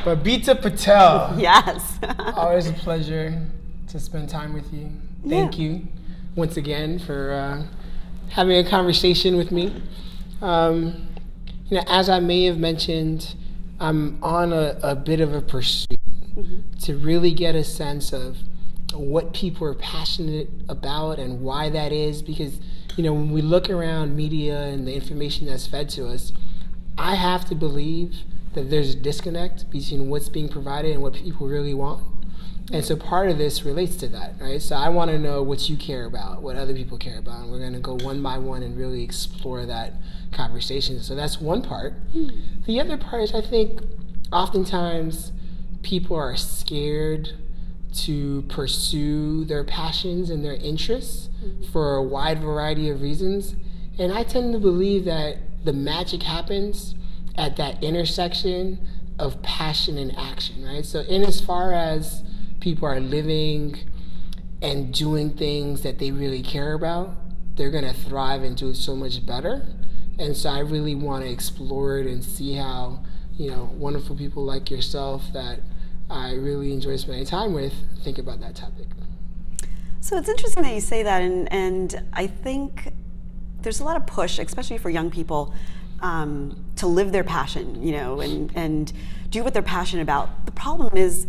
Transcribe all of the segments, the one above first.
Babita Patel. Yes. Always a pleasure to spend time with you. Thank you once again for having a conversation with me. As I may have mentioned, I'm on a bit of a pursuit to really get a sense of what people are passionate about and why that is, because when we look around media and the information that's fed to us, I have to believe that there's a disconnect between what's being provided and what people really want. And so part of this relates to that, right? So I want to know what you care about, what other people care about, and we're going to go one by one and really explore that conversation. So that's one part. The other part is, I think oftentimes people are scared to pursue their passions and their interests for a wide variety of reasons. And I tend to believe that the magic happens at that intersection of passion and action, right? So in as far as people are living and doing things that they really care about, they're gonna thrive and do it so much better. And so I really wanna explore it and see how, wonderful people like yourself that I really enjoy spending time with think about that topic. So it's interesting that you say that, and I think there's a lot of push, especially for young people, to live their passion, and do what they're passionate about. The problem is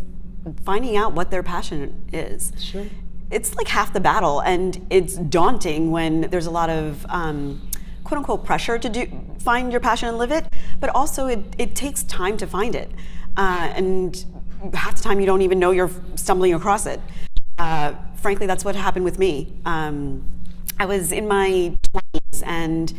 finding out what their passion is. Sure. It's like half the battle, and it's daunting when there's a lot of quote unquote pressure to find your passion and live it, but also it takes time to find it. And half the time you don't even know you're stumbling across it. Frankly, that's what happened with me. I was in my 20s and,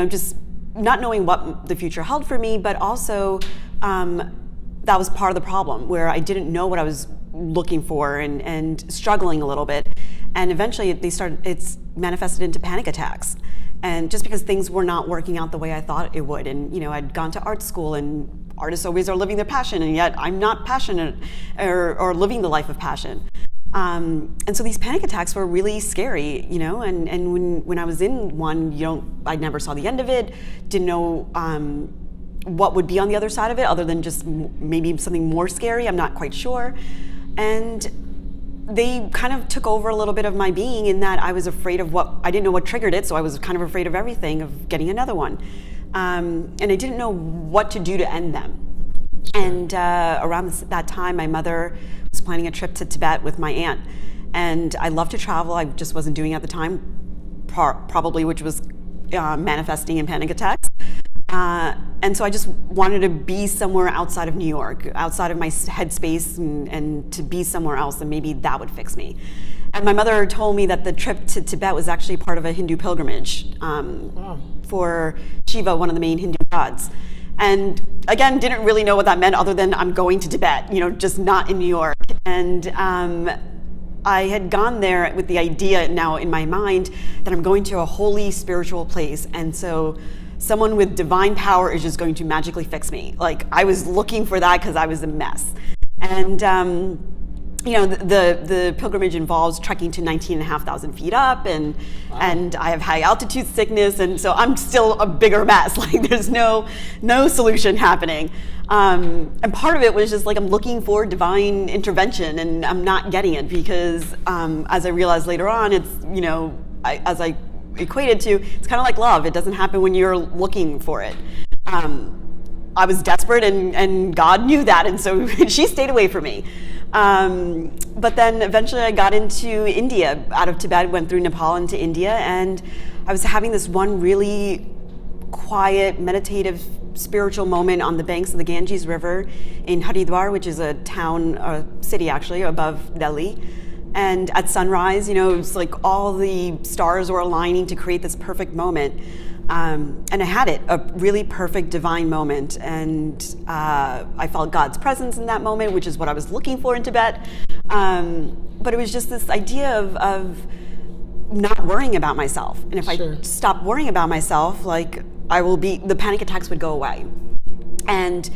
just not knowing what the future held for me, but also that was part of the problem, where I didn't know what I was looking for and struggling a little bit. And eventually it's manifested into panic attacks. And just because things were not working out the way I thought it would. And, I'd gone to art school, and artists always are living their passion, and yet I'm not passionate or living the life of passion. And so these panic attacks were really scary, and when I was in one, I never saw the end of it, didn't know what would be on the other side of it, other than just maybe something more scary, I'm not quite sure. And they kind of took over a little bit of my being, in that I was afraid of I didn't know what triggered it, so I was kind of afraid of everything, of getting another one. And I didn't know what to do to end them. And around that time, my mother was planning a trip to Tibet with my aunt. And I love to travel, I just wasn't doing it at the time, probably, which was manifesting in panic attacks. And so I just wanted to be somewhere outside of New York, outside of my headspace, and to be somewhere else, and maybe that would fix me. And my mother told me that the trip to Tibet was actually part of a Hindu pilgrimage for Shiva, one of the main Hindu gods. And again, didn't really know what that meant, other than I'm going to Tibet, just not in New York. And I had gone there with the idea now in my mind that I'm going to a holy spiritual place. And so someone with divine power is just going to magically fix me. Like, I was looking for that because I was a mess. And the pilgrimage involves trekking to 19,500 feet up, and I have high altitude sickness, and so I'm still a bigger mess. Like, there's no solution happening. And part of it was just like, I'm looking for divine intervention, and I'm not getting it, because as I realized later on, it's, as I equated to, it's kind of like love. It doesn't happen when you're looking for it. I was desperate, and God knew that, and so she stayed away from me. But then eventually I got into India, out of Tibet, went through Nepal into India, and I was having this one really quiet, meditative, spiritual moment on the banks of the Ganges River in Haridwar, which is a city actually, above Delhi. And at sunrise, it was like all the stars were aligning to create this perfect moment. And I had a really perfect divine moment. And I felt God's presence in that moment, which is what I was looking for in Tibet. But it was just this idea of not worrying about myself. And if I stop worrying about myself, the panic attacks would go away. And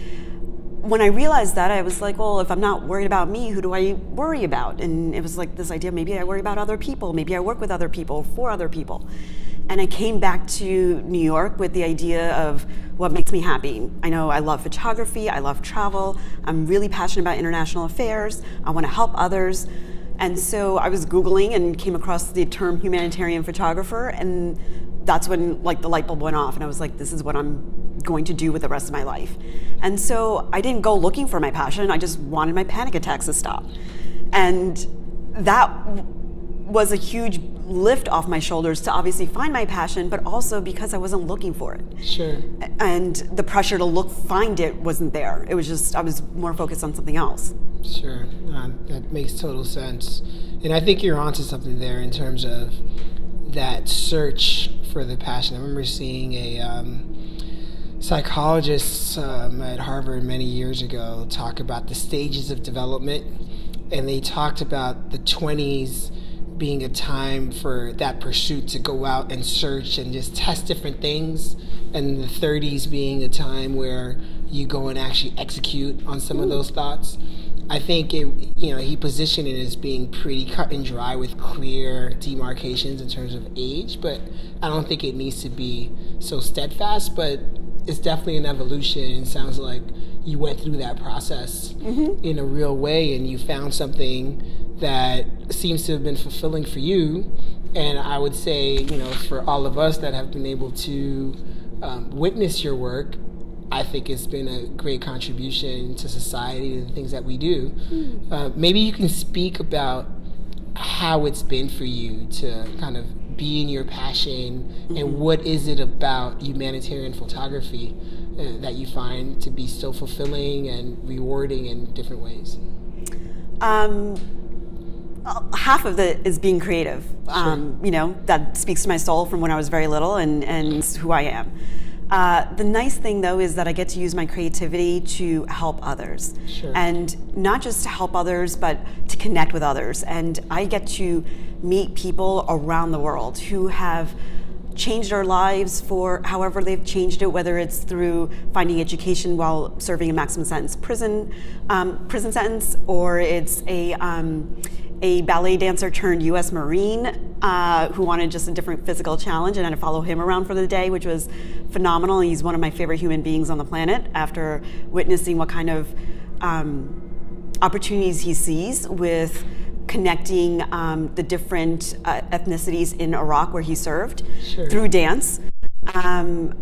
when I realized that, I was like, well, if I'm not worried about me, who do I worry about? And it was like this idea, maybe I worry about other people, maybe I work with other people, for other people. And I came back to New York with the idea of what makes me happy. I know I love photography, I love travel, I'm really passionate about international affairs, I want to help others. And so I was Googling and came across the term humanitarian photographer, and that's when like the light bulb went off, and I was like, this is what I'm going to do with the rest of my life. And so I didn't go looking for my passion, I just wanted my panic attacks to stop. And that was a huge lift off my shoulders to obviously find my passion, but also because I wasn't looking for it. Sure. And the pressure to find it wasn't there. It was just, I was more focused on something else. Sure, that makes total sense. And I think you're onto something there in terms of that search for the passion. I remember seeing a psychologist at Harvard many years ago talk about the stages of development, and they talked about the 20s being a time for that pursuit to go out and search and just test different things, and the 30s being a time where you go and actually execute on some of those thoughts. I think he positioned it as being pretty cut and dry with clear demarcations in terms of age, but I don't think it needs to be so steadfast, but it's definitely an evolution. It sounds like you went through that process in a real way, and you found something that seems to have been fulfilling for you. And I would say, for all of us that have been able to witness your work, I think it's been a great contribution to society and the things that we do. Maybe you can speak about how it's been for you to kind of be in your passion, and what is it about humanitarian photography that you find to be so fulfilling and rewarding in different ways? Half of it is being creative. Sure. That speaks to my soul from when I was very little, and who I am. The nice thing, though, is that I get to use my creativity to help others. Sure. And not just to help others, but to connect with others. And I get to meet people around the world who have changed their lives for however they've changed it, whether it's through finding education while serving a maximum sentence prison sentence, or it's a ballet dancer turned U.S. Marine who wanted just a different physical challenge, and I had to follow him around for the day, which was phenomenal. He's one of my favorite human beings on the planet after witnessing what kind of opportunities he sees with connecting the different ethnicities in Iraq where he served. Sure. Through dance. I've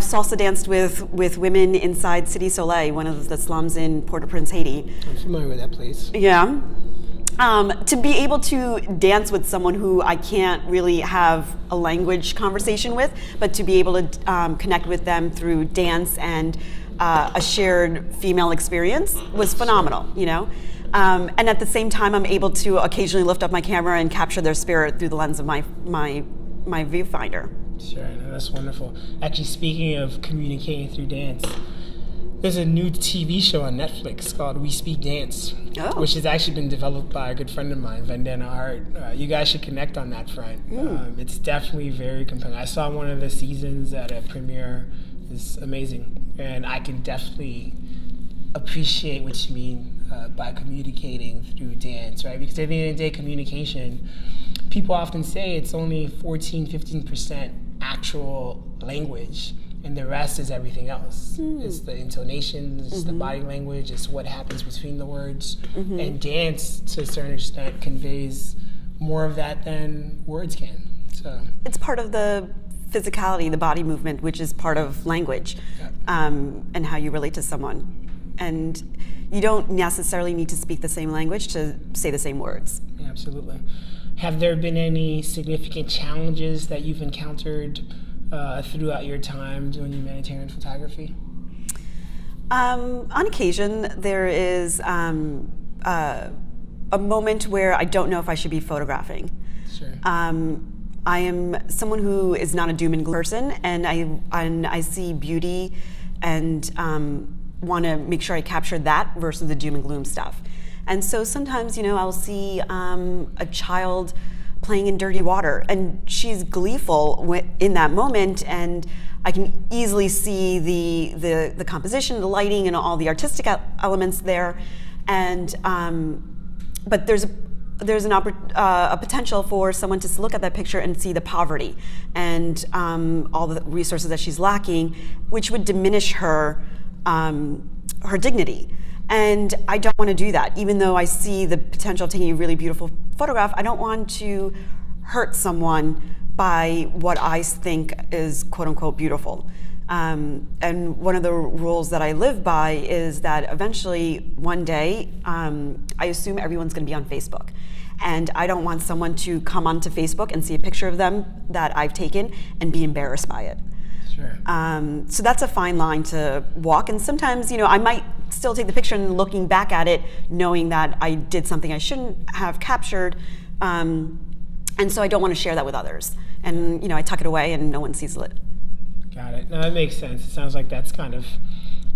salsa danced with women inside Cité Soleil, one of the slums in Port-au-Prince, Haiti. I'm familiar with that place. Yeah. To be able to dance with someone who I can't really have a language conversation with, but to be able to connect with them through dance and a shared female experience was phenomenal, And at the same time, I'm able to occasionally lift up my camera and capture their spirit through the lens of my viewfinder. Sure, no, that's wonderful. Actually, speaking of communicating through dance, there's a new TV show on Netflix called We Speak Dance, which has actually been developed by a good friend of mine, Vandana Hart. You guys should connect on that front. It's definitely very compelling. I saw one of the seasons at a premiere. It's amazing. And I can definitely appreciate what you mean by communicating through dance, right? Because at the end of the day, communication, people often say it's only 14-15% actual language, and the rest is everything else. It's the intonations, it's the body language, it's what happens between the words. And dance, to a certain extent, conveys more of that than words can. So it's part of the physicality, the body movement, which is part of language, and how you relate to someone. And you don't necessarily need to speak the same language to say the same words. Yeah, absolutely. Have there been any significant challenges that you've encountered throughout your time doing humanitarian photography? On occasion, there is a moment where I don't know if I should be photographing. Sure. I am someone who is not a doom and gloom person, and I see beauty and want to make sure I capture that versus the doom and gloom stuff. And so sometimes, I'll see a child playing in dirty water, and she's gleeful in that moment, and I can easily see the composition, the lighting, and all the artistic elements there. And but there's there's a potential for someone to look at that picture and see the poverty and all the resources that she's lacking, which would diminish her her dignity. And I don't want to do that. Even though I see the potential of taking a really beautiful photograph, I don't want to hurt someone by what I think is quote unquote beautiful. And one of the rules that I live by is that eventually one day, I assume everyone's going to be on Facebook. And I don't want someone to come onto Facebook and see a picture of them that I've taken and be embarrassed by it. Sure. So that's a fine line to walk. And sometimes, I might still take the picture and looking back at it, knowing that I did something I shouldn't have captured. And so I don't want to share that with others. And, I tuck it away and no one sees it. Got it. No, that makes sense. It sounds like that's kind of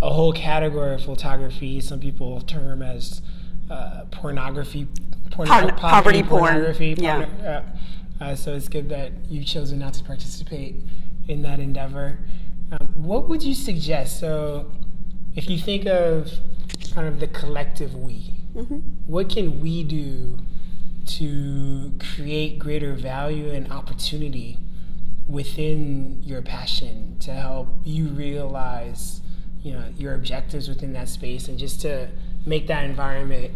a whole category of photography. Some people term as poverty pornography. Yeah. So it's good that you've chosen not to participate in that endeavor. What would you suggest? So if you think of kind of the collective we, what can we do to create greater value and opportunity within your passion to help you realize, your objectives within that space, and just to make that environment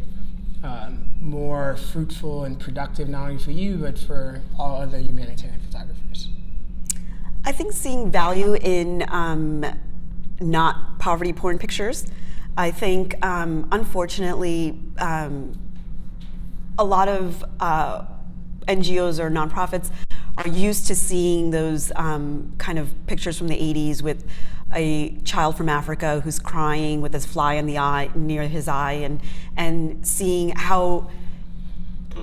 more fruitful and productive, not only for you, but for all other humanitarian photographers? I think seeing value in not poverty porn pictures. I think, unfortunately, a lot of NGOs or nonprofits are used to seeing those kind of pictures from the 80s with a child from Africa who's crying with his fly in the eye, near his eye, and seeing how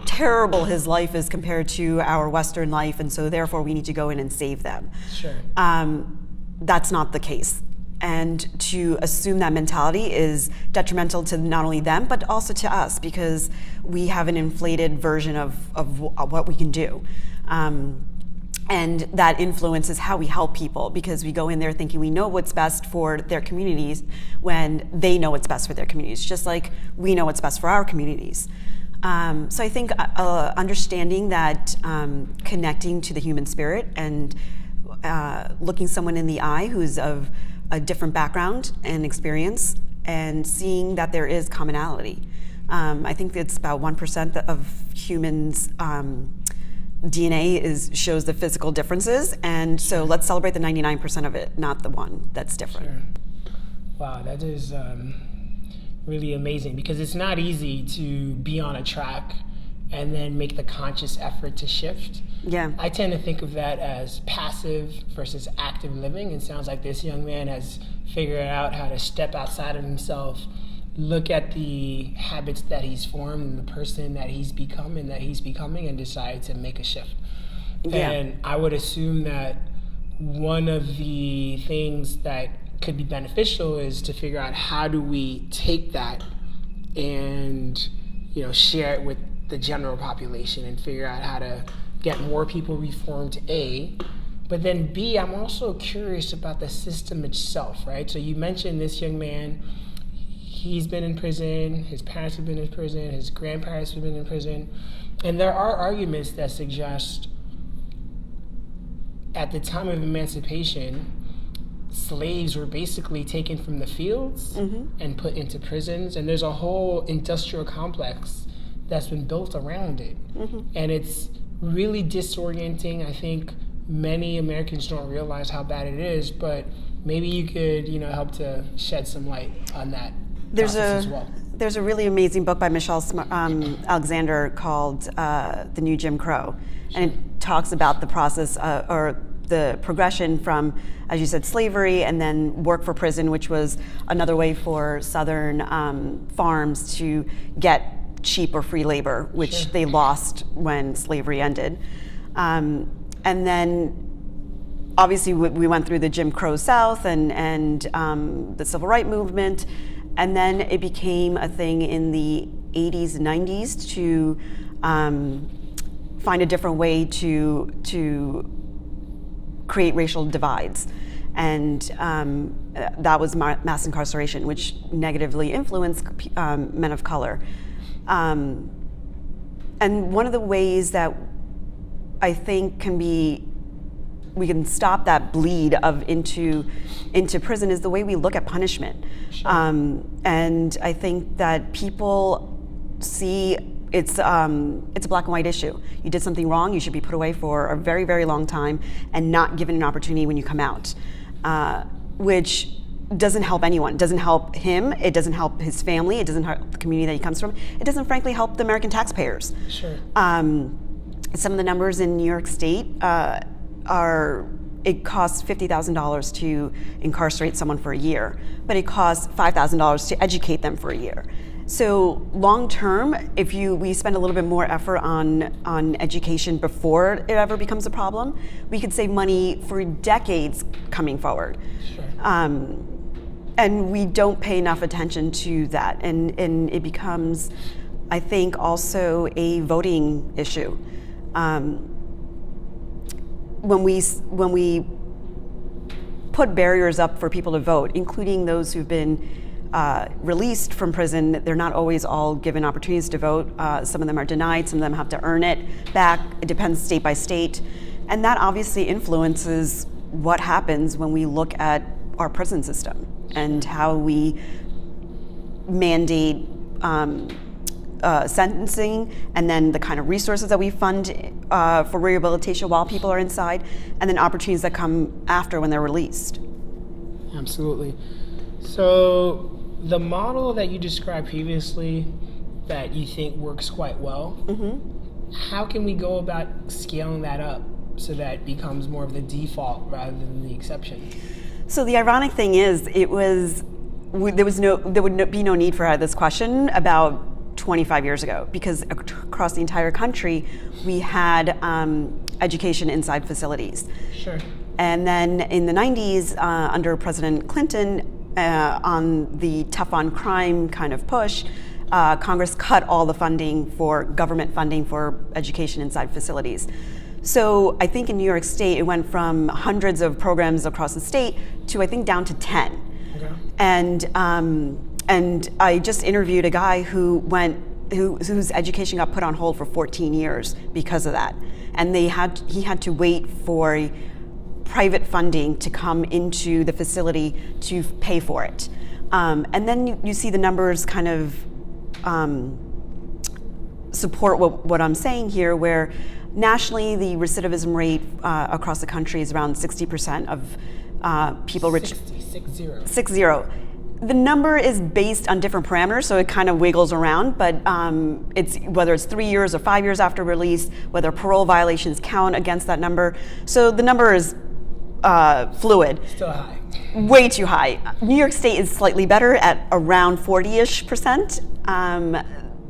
terrible his life is compared to our Western life, and so therefore we need to go in and save them. Sure. That's not the case. And to assume that mentality is detrimental to not only them, but also to us, because we have an inflated version of what we can do. And that influences how we help people, because we go in there thinking we know what's best for their communities when they know what's best for their communities, just like we know what's best for our communities. So I think understanding that connecting to the human spirit and looking someone in the eye who's of a different background and experience, and seeing that there is commonality. I think it's about 1% of humans' DNA shows the physical differences, and so let's celebrate the 99% of it, not the one that's different. Sure. Wow, that is really amazing, because it's not easy to be on a track and then make the conscious effort to shift. Yeah. I tend to think of that as passive versus active living. It sounds like this young man has figured out how to step outside of himself, look at the habits that he's formed and the person that he's become and that he's becoming, and decide to make a shift. Yeah. And I would assume that one of the things that could be beneficial is to figure out how do we take that and share it with the general population, and figure out how to get more people reformed, A, but then B, I'm also curious about the system itself, right? So you mentioned this young man, he's been in prison, his parents have been in prison, his grandparents have been in prison, and there are arguments that suggest at the time of emancipation, slaves were basically taken from the fields and put into prisons, and there's a whole industrial complex that's been built around it. And it's really disorienting. I think many Americans don't realize how bad it is, but maybe you could, help to shed some light on that process as well. There's a really amazing book by Michelle Alexander called The New Jim Crow, and it talks about the process or the progression from, as you said, slavery, and then work for prison, which was another way for Southern farms to get cheap or free labor, which they lost when slavery ended. And then obviously we went through the Jim Crow South and the Civil Rights Movement, and then it became a thing in the 80s and 90s to find a different way to create racial divides. And that was mass incarceration, which negatively influenced men of color. And And one of the ways that I think we can stop that bleed into prison is the way we look at punishment. Sure. And I think that people see it's a black and white issue. You did something wrong, you should be put away for a very, very long time and not given an opportunity when you come out, which doesn't help anyone. It doesn't help him, it doesn't help his family, it doesn't help the community that he comes from, it doesn't frankly help the American taxpayers. Sure. Some of the numbers in New York State it costs $50,000 to incarcerate someone for a year, but it costs $5,000 to educate them for a year. So long term, if we spend a little bit more effort on education before it ever becomes a problem, we could save money for decades coming forward. Sure. And we don't pay enough attention to that, and it becomes, I think, also a voting issue. When we put barriers up for people to vote, including those who've been released from prison, they're not always all given opportunities to vote. Some of them are denied, some of them have to earn it back. It depends state by state. And that obviously influences what happens when we look at our prison system and how we mandate sentencing, and then the kind of resources that we fund for rehabilitation while people are inside, and then opportunities that come after when they're released. Absolutely. So the model that you described previously that you think works quite well, how can we go about scaling that up so that it becomes more of the default rather than the exception? So the ironic thing is, there would be no need for this question about 25 years ago, because across the entire country we had education inside facilities. Sure. And then in the 90s, under President Clinton, on the tough on crime kind of push, Congress cut all the government funding for education inside facilities. So I think in New York State, it went from hundreds of programs across the state to, I think, down to 10. Okay. And I just interviewed a guy whose education got put on hold for 14 years because of that. And he had to wait for private funding to come into the facility to pay for it. And then you see the numbers kind of support what I'm saying here, where nationally the recidivism rate across the country is around 60% of people. 60. The number is based on different parameters, so it kind of wiggles around, but it's whether it's 3 years or 5 years after release, whether parole violations count against that number. So the number is fluid. Still high. Way too high. New York State is slightly better at around 40-ish%.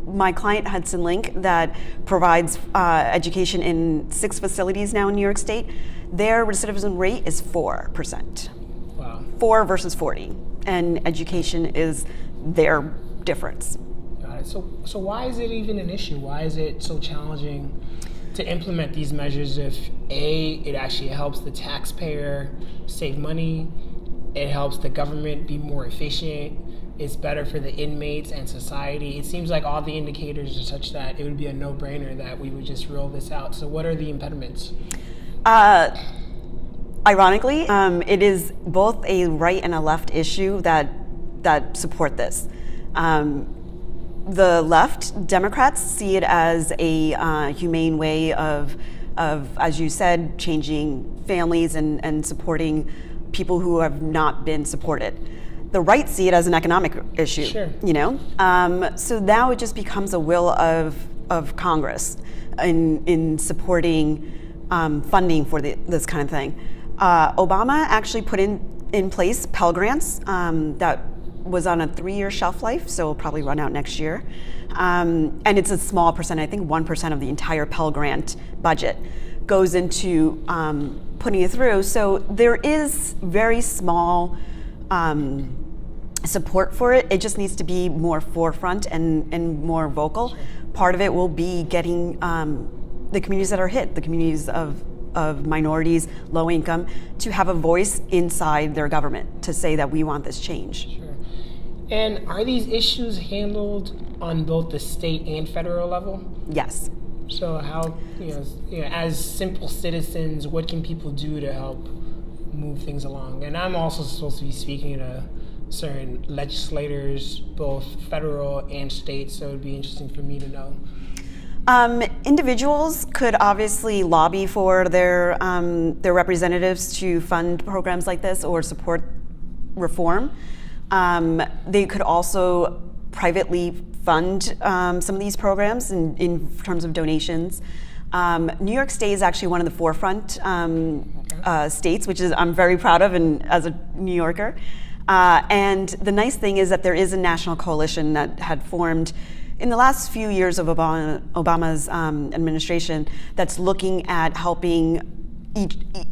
My client, Hudson Link, that provides education in 6 facilities now in New York State, their recidivism rate is 4%. Wow. 4 versus 40. And education is their difference. Got it. So why is it even an issue? Why is it so challenging to implement these measures if A, it actually helps the taxpayer save money, it helps the government be more efficient, it's better for the inmates and society? It seems like all the indicators are such that it would be a no-brainer that we would just roll this out. So what are the impediments? Ironically, it is both a right and a left issue that support this. The left, Democrats, see it as a humane way of, as you said, changing families and supporting people who have not been supported. The right see it as an economic issue. Sure. So now it just becomes a will of Congress in supporting funding for this kind of thing. Obama actually put in place Pell Grants that was on a 3-year shelf life, so it'll probably run out next year. And it's a small percent, I think 1% of the entire Pell Grant budget goes into putting it through. So there is very small support for it. It just needs to be more forefront and more vocal. Sure. Part of it will be getting the communities that are hit, the communities of minorities, low income, to have a voice inside their government to say that we want this change. Sure. And are these issues handled on both the state and federal level? Yes. So how, as simple citizens, what can people do to help move things along? And I'm also supposed to be speaking to certain legislators, both federal and state, so it'd be interesting for me to know. Individuals could obviously lobby for their representatives to fund programs like this or support reform. They could also privately fund some of these programs in terms of donations. New York State is actually one of the forefront states, which is I'm very proud of, and as a New Yorker. And the nice thing is that there is a national coalition that had formed in the last few years of Obama's administration that's looking at helping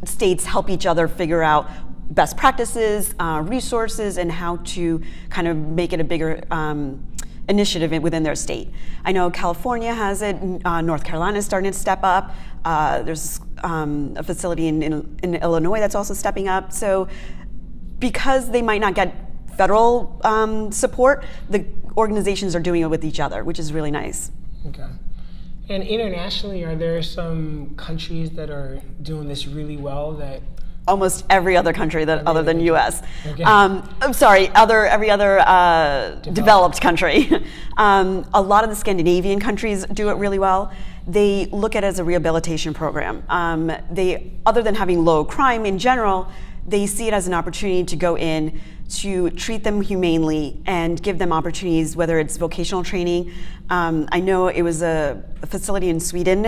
states help each other figure out best practices, resources, and how to kind of make it a bigger initiative within their state. I know California has it, North Carolina is starting to step up. There's a facility in Illinois that's also stepping up. So because they might not get federal support, the organizations are doing it with each other, which is really nice. Okay. And internationally, are there some countries that are doing this really well that almost every other country other than U.S. Okay. I'm sorry, every other developed country. A lot of the Scandinavian countries do it really well. They look at it as a rehabilitation program. Other than having low crime in general, they see it as an opportunity to go in, to treat them humanely and give them opportunities, whether it's vocational training. I know it was a facility in Sweden.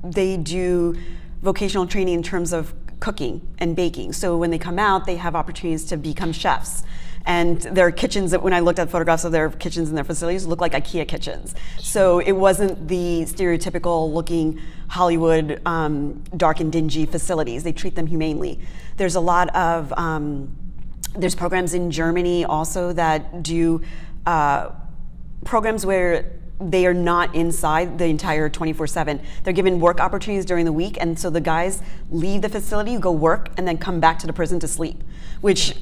They do vocational training in terms of cooking and baking. So when they come out, they have opportunities to become chefs. And their kitchens, when I looked at photographs of their kitchens and their facilities, look like IKEA kitchens. So it wasn't the stereotypical looking Hollywood dark and dingy facilities. They treat them humanely. There's a lot of, there's programs in Germany also that do programs where they are not inside the entire 24/7. They're given work opportunities during the week, and so the guys leave the facility, go work, and then come back to the prison to sleep, which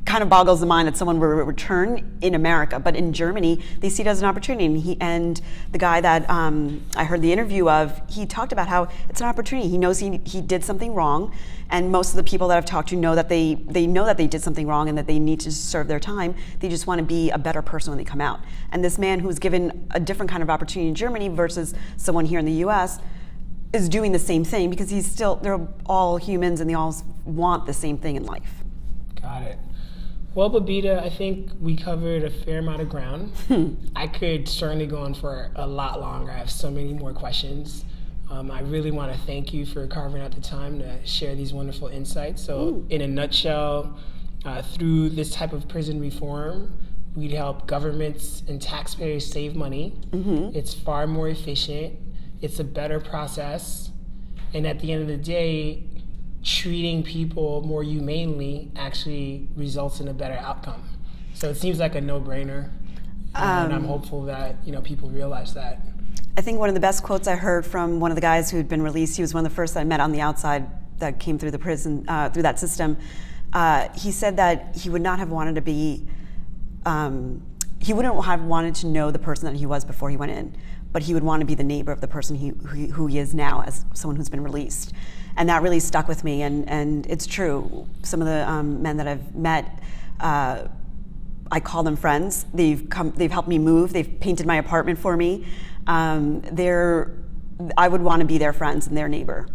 kind of boggles the mind that someone would return in America. But in Germany, they see it as an opportunity. And the guy that I heard the interview of, he talked about how it's an opportunity. He knows he did something wrong, and most of the people that I've talked to know that they know that they did something wrong and that they need to serve their time. They just want to be a better person when they come out. And this man who's given a different kind of opportunity in Germany versus someone here in the U.S. is doing the same thing because they're all humans and they all want the same thing in life. Got it. Well, Babita, I think we covered a fair amount of ground. I could certainly go on for a lot longer. I have so many more questions. I really want to thank you for carving out the time to share these wonderful insights. So in a nutshell, through this type of prison reform, we'd help governments and taxpayers save money. It's far more efficient. It's a better process. And at the end of the day, treating people more humanely actually results in a better outcome. So it seems like a no-brainer, and I'm hopeful that people realize that. I think one of the best quotes I heard from one of the guys who had been released, he was one of the first that I met on the outside that came through the prison, through that system. He said that he would not have wanted to be, he wouldn't have wanted to know the person that he was before he went in, but he would want to be the neighbor of the person who he is now as someone who's been released. And that really stuck with me, and it's true. Some of the men that I've met, I call them friends. They've helped me move. They've painted my apartment for me. I would want to be their friends and their neighbor.